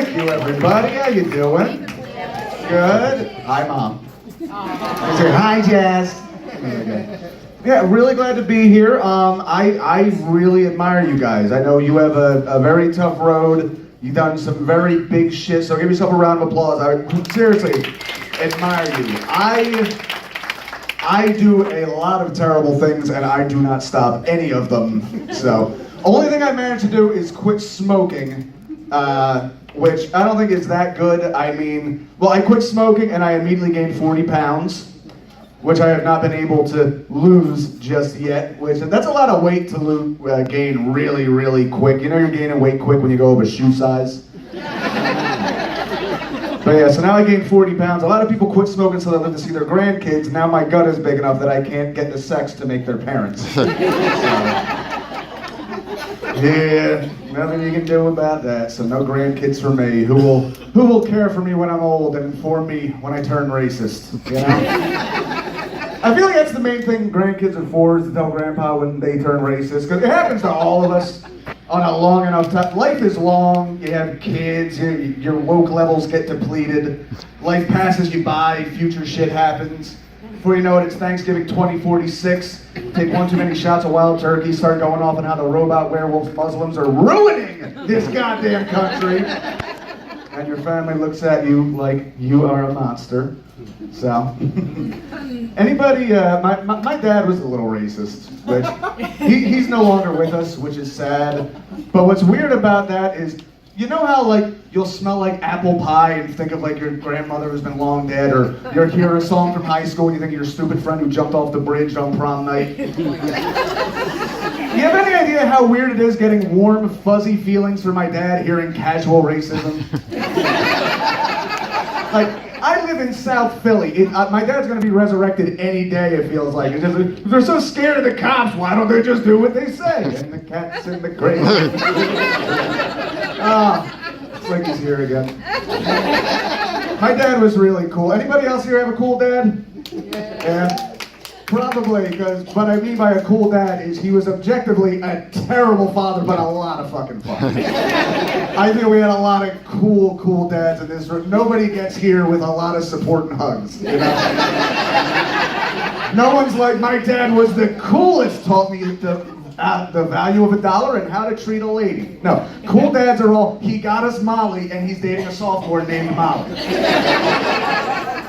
Thank you, everybody. How you doing? Good. Hi, Mom. I say, hi, Jazz. Yeah, really glad to be here. I really admire you guys. I know you have a very tough road. You've done some very big shit, so give yourself a round of applause. I seriously admire you. I do a lot of terrible things, and I do not stop any of them. So, only thing I managed to do is quit smoking, which I don't think is that good. I mean, well, I quit smoking, and I immediately gained 40 pounds. Which I have not been able to lose just yet, that's a lot of weight to gain really, really quick. You know you're gaining weight quick when you go over shoe size? But yeah, so now I gained 40 pounds. A lot of people quit smoking so they live to see their grandkids. Now my gut is big enough that I can't get the sex to make their parents. So, yeah, nothing you can do about that. So no grandkids for me. Who will care for me when I'm old and inform me when I turn racist, you know? I feel like that's the main thing grandkids are for, is to tell grandpa when they turn racist, because it happens to all of us on a long enough time. Life is long, you have kids, your woke levels get depleted, life passes you by, future shit happens. Before you know it, it's Thanksgiving 2046, take one too many shots of wild turkey, start going off on how the robot werewolf Muslims are ruining this goddamn country. And your family looks at you like you are a monster. So, anybody, my dad was a little racist, which he's no longer with us, which is sad. But what's weird about that is, you know how like you'll smell like apple pie and think of like your grandmother who's been long dead, or you hear a song from high school and you think of your stupid friend who jumped off the bridge on prom night? You have any idea how weird it is getting warm, fuzzy feelings for my dad hearing casual racism? Like, I live in South Philly. My dad's gonna be resurrected any day, it feels like. It's just, if they're so scared of the cops, why don't they just do what they say? And the cat's in the grave. Slinky's here again. My dad was really cool. Anybody else here have a cool dad? Yeah. Probably, because what I mean by a cool dad is he was objectively a terrible father, but a lot of fucking fun. I think we had a lot of cool dads in this room. Nobody gets here with a lot of support and hugs, you know? No one's like, my dad was the coolest, taught me the value of $1 and how to treat a lady. No, cool dads are all, he got us Molly and he's dating a sophomore named Molly.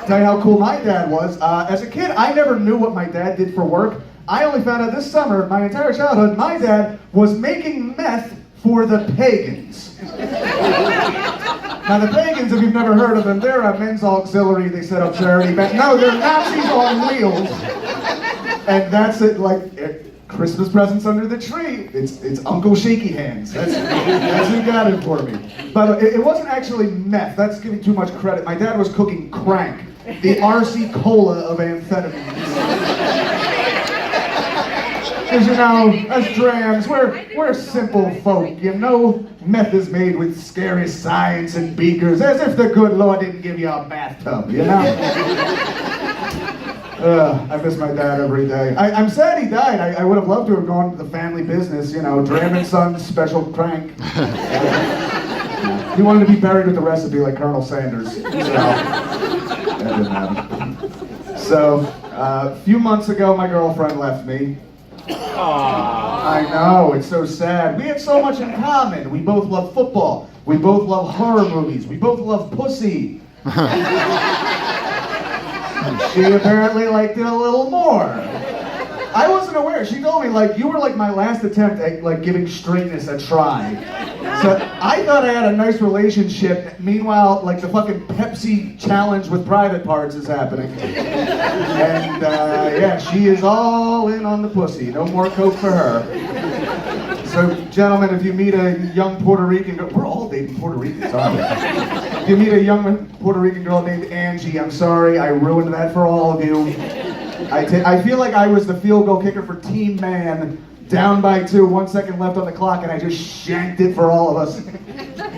Tell you how cool my dad was. As a kid, I never knew what my dad did for work. I only found out this summer, my entire childhood, my dad was making meth for the pagans. Now the pagans, if you've never heard of them, they're a men's auxiliary, they set up charity. No, they're Nazis on wheels. And that's it, like, Christmas presents under the tree. It's Uncle Shaky Hands. That's who got it for me. But it wasn't actually meth. That's giving too much credit. My dad was cooking crank, the RC Cola of amphetamines. Because you know, us Drahams, we're simple folk. You know, meth is made with scary science and beakers, as if the good Lord didn't give you a bathtub, you know? I miss my dad every day. I'm sad he died. I would have loved to have gone to the family business, you know, Draham and Sons special crank. He wanted to be buried with the recipe like Colonel Sanders. So, that didn't happen. So, a few months ago, my girlfriend left me. I know, it's so sad. We had so much in common. We both love football. We both love horror movies. We both love pussy. She apparently liked it a little more. I wasn't aware. She told me, like, you were like my last attempt at like giving straightness a try. So I thought I had a nice relationship. Meanwhile, like the fucking Pepsi challenge with private parts is happening. And yeah, she is all in on the pussy. No more coke for her. So gentlemen, if you meet a young Puerto Rican girl, we're all dating Puerto Ricans, aren't we? If you meet a young Puerto Rican girl named Angie, I'm sorry, I ruined that for all of you. I feel like I was the field goal kicker for Team Man, down by 2, 1 second left on the clock, and I just shanked it for all of us.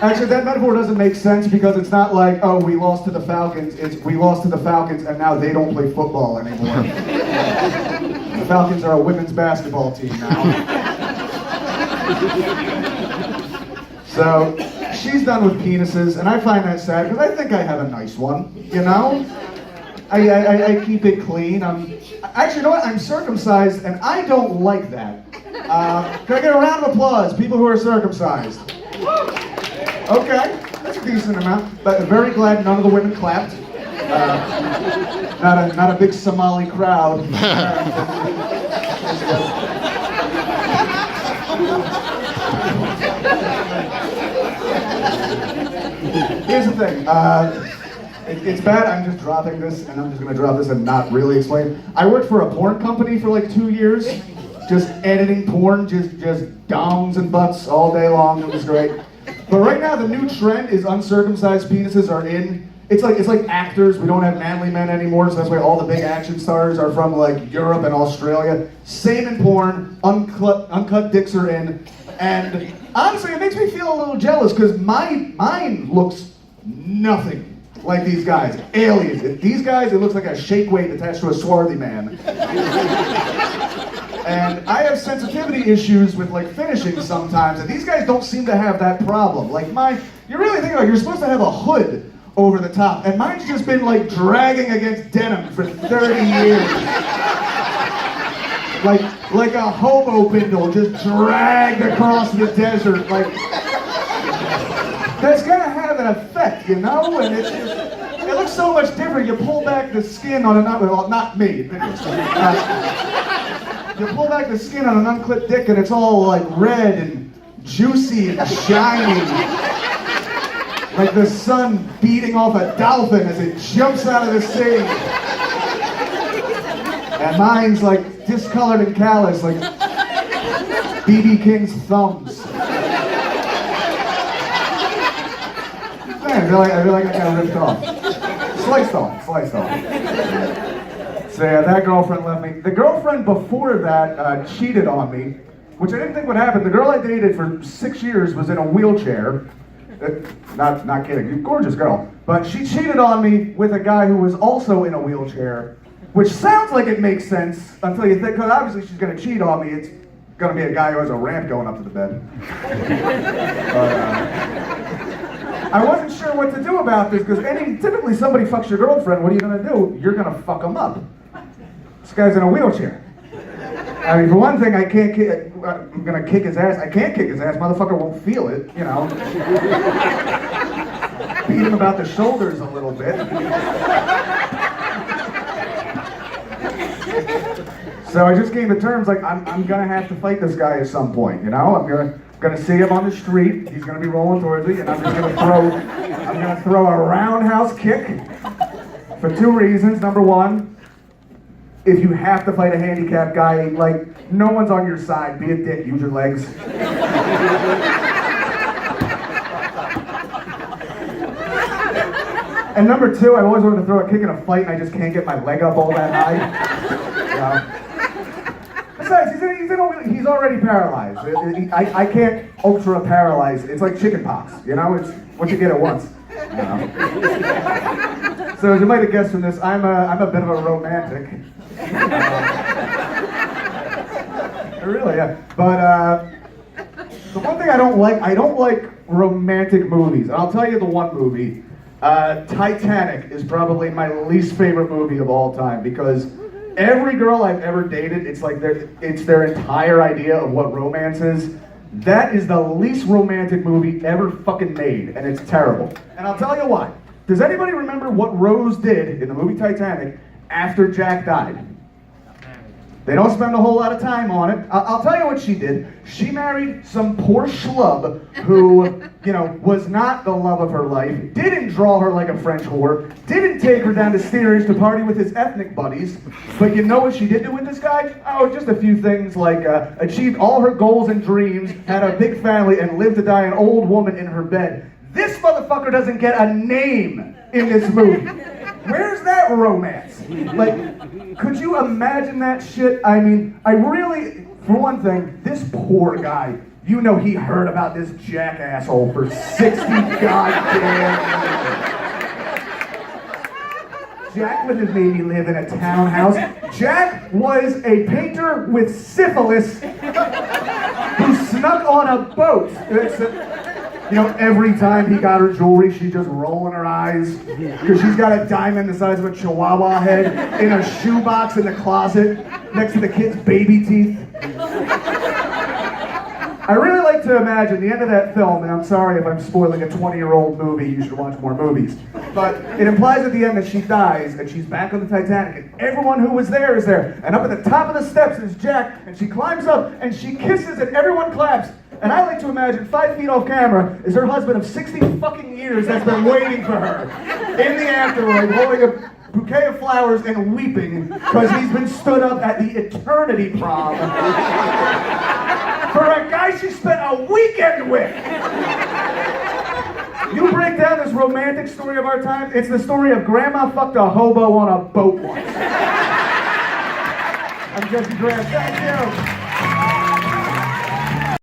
Actually, that metaphor doesn't make sense because it's not like, oh, we lost to the Falcons. It's we lost to the Falcons and now they don't play football anymore. The Falcons are a women's basketball team now. So, she's done with penises, and I find that sad because I think I have a nice one, you know? I keep it clean. Actually, you know what? I'm circumcised, and I don't like that. Can I get a round of applause, people who are circumcised? Okay, that's a decent amount, but very glad none of the women clapped. Not a big Somali crowd. Here's the thing. It's bad. I'm just dropping this, and I'm just gonna drop this and not really explain. I worked for a porn company for like 2 years, just editing porn, just dongs and butts all day long. It was great. But right now, the new trend is uncircumcised penises are in. It's like actors. We don't have manly men anymore, so that's why all the big action stars are from like Europe and Australia. Same in porn. Uncut dicks are in, and honestly, it makes me feel a little jealous because mine looks nothing like these guys. Aliens. These guys, it looks like a shake weight attached to a swarthy man. And I have sensitivity issues with like finishing sometimes, and these guys don't seem to have that problem. Like you really think about it, you're supposed to have a hood over the top, and mine's just been like dragging against denim for 30 years. Like a hobo bindle just dragged across the desert. Like, that's gonna have an effect, you know? And it looks so much different. You pull back the skin on not me. You pull back the skin on an unclipped dick and it's all like red and juicy and shiny. Like the sun beating off a dolphin as it jumps out of the sea. And mine's like discolored and callous, like B.B. King's thumbs. Man, I feel like I got ripped off. Sliced off. So yeah, that girlfriend left me. The girlfriend before that cheated on me, which I didn't think would happen. The girl I dated for 6 years was in a wheelchair. Not kidding, gorgeous girl. But she cheated on me with a guy who was also in a wheelchair, which sounds like it makes sense until you think, because obviously she's going to cheat on me. It's going to be a guy who has a ramp going up to the bed. I wasn't sure what to do about this, because typically somebody fucks your girlfriend, what are you going to do? You're going to fuck them up. This guy's in a wheelchair. I mean, for one thing, I'm going to kick his ass. I can't kick his ass, motherfucker won't feel it, you know. Beat him about the shoulders a little bit. So I just came to terms, like, I'm gonna have to fight this guy at some point, you know? I'm gonna see him on the street, he's gonna be rolling towards me, and I'm gonna throw a roundhouse kick for 2 reasons. Number one, if you have to fight a handicapped guy, like, no one's on your side, be a dick, use your legs. And number 2, I always wanted to throw a kick in a fight and I just can't get my leg up all that high. You know? Besides, he's already paralyzed. I can't ultra paralyze. It's like chicken pox, you know? It's what you get at once. You know? So as you might have guessed from this, I'm a bit of a romantic. Really, yeah. But the one thing I don't like romantic movies. And I'll tell you the one movie. Titanic is probably my least favorite movie of all time, because every girl I've ever dated, it's like it's their entire idea of what romance is. That is the least romantic movie ever fucking made, and it's terrible. And I'll tell you why. Does anybody remember what Rose did in the movie Titanic after Jack died? They don't spend a whole lot of time on it. I'll tell you what she did. She married some poor schlub who, you know, was not the love of her life, didn't draw her like a French whore, didn't take her down to Steerage to party with his ethnic buddies. But you know what she did do with this guy? Oh, just a few things, like achieved all her goals and dreams, had a big family, and lived to die an old woman in her bed. This motherfucker doesn't get a name in this movie. Where's that romance? Like, could you imagine that shit? I mean, I really, for one thing, this poor guy, you know he heard about this Jack asshole for 60 goddamn years. Jack would have maybe live in a townhouse. Jack was a painter with syphilis who snuck on a boat. You know, every time he got her jewelry, she's just rolling her eyes because she's got a diamond the size of a chihuahua head in a shoebox in the closet next to the kid's baby teeth. I really like to imagine the end of that film, and I'm sorry if I'm spoiling a 20-year-old movie, you should watch more movies, but it implies at the end that she dies and she's back on the Titanic and everyone who was there is there, and up at the top of the steps is Jack, and she climbs up and she kisses and everyone claps. And I like to imagine 5 feet off camera is her husband of 60 fucking years that's been waiting for her in the afterlife, holding a bouquet of flowers and weeping because he's been stood up at the eternity prom for a guy she spent a weekend with. You break down this romantic story of our time, it's the story of grandma fucked a hobo on a boat once. I'm Jesse Draham, thank you.